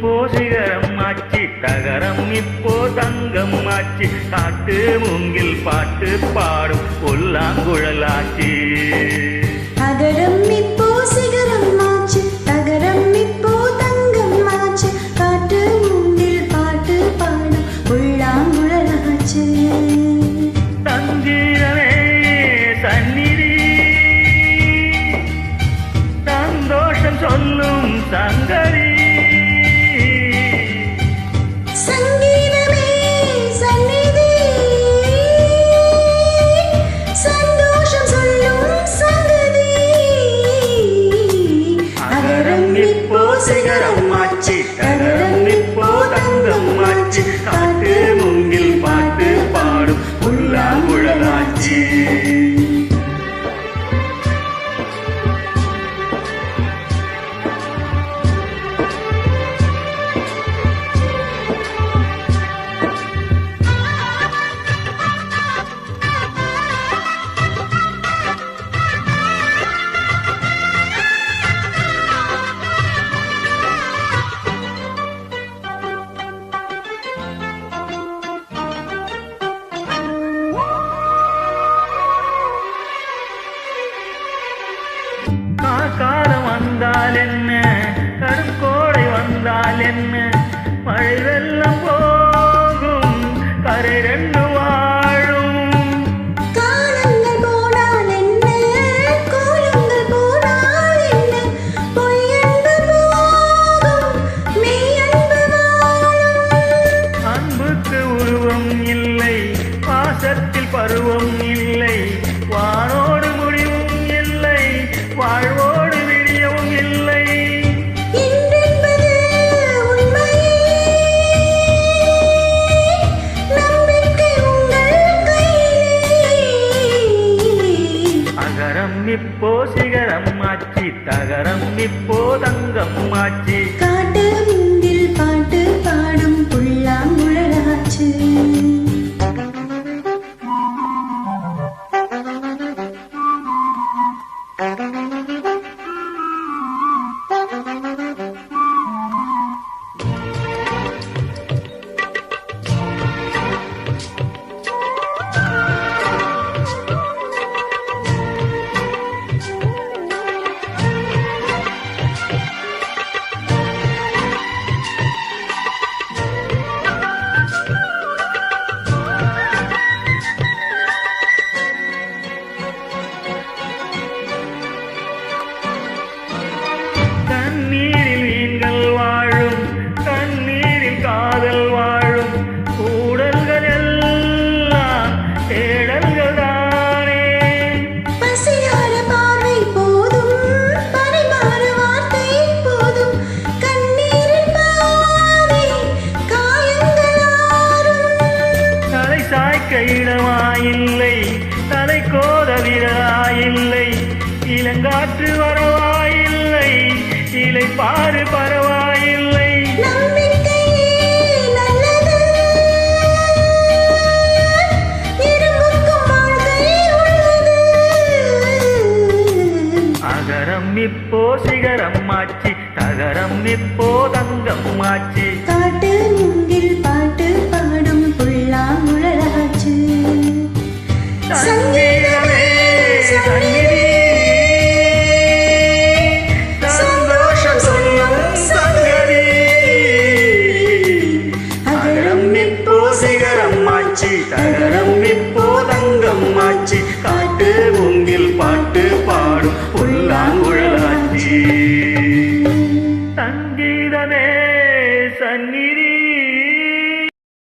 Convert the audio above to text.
இப்போ சிகரம் ஆச்சு தகரம் இப்போ தங்கம் ஆச்சு காட்டு மூங்கில் பாட்டு பாடும் புல்லாங்குழலாச்சு அகரம் இப்போ சிகரம் ஆச்சு தகரம் இப்போ தங்கம் ஆச்சு காட்டு மூங்கில் பாட்டு பாடும் புல்லாங்குழலாச்சு தங்கீரமே சந்நிதி சந்தோஷம் சொல்லும் சங்கரி சங்கீதமே சந்நிதி சந்தோஷம் சொல்லும் சங்கதி அகரம் இப்போ சிகரம் ஆச்சு தகரம் இப்போ தங்கம் ஆச்சு காட்டு மூங்கில் பாட்டு பாடும் புல்லாங்குழலாச்சு காலம் வந்தால் என்ன கருங்கோடை வந்தால் என்ன மழை வெள்ளம் போகும் கரை ரெண்டு வாழும் காலங்கள் போனால் என்ன கோலங்கள் போனால் என்ன பொய்யன்பு போகும் மெய்யன்பு வாழும் அன்புக்கு உருவம் இல்லை பாசத்தில் பருவம் இல்லை வானோடு முடிவும் இல்லை வாழ்வோடு விடியவும் இல்லை இன்றென்பது உண்மையே நம்பிக்கை உங்கள் கையிலே அகரம் இப்போ சிகரம் ஆச்சு தகரம் இப்போ தங்கம் ஆச்சு காட்டு மூங்கில் பாட்டு பாடும் புல்லாங்குழலாச்சு கண்ணீரில் மீன்கள் வாழும் கண்ணீரில் காதல் வாழும் கூடல்கள் எல்லாம் தேடல்கள் தானே பசியார பார்வை போதும் பரிமாற வார்த்தை போதும் கண்ணீரில் பாவை காயங்களாரும் தலை சாய்க்க இடமாயில்லை தலை கோத விரலாயில்லை இளங்காற்று வரவாயில்லை இலை பாரு பரவாயில்லை நம்பிக்கையே நல்லது இரும்புக்கும் வாழ்க்கை உள்ளது அகரம் இப்போ சிகரம் ஆச்சு தகரம் இப்போ தங்கம் ஆச்சு காட்டு மூங்கில் பாட்டு பாடும் புல்லாங்குழலாச்சு சங்கீதமே சந்நிதி சந்தோஷம் சொல்லும் சங்கதி அகரம் இப்போ சிகரம் ஆச்சு தகரம் இப்போ தங்கம் ஆச்சு காட்டு மூங்கில் பாட்டு பாடும் புல்லாங்குழல்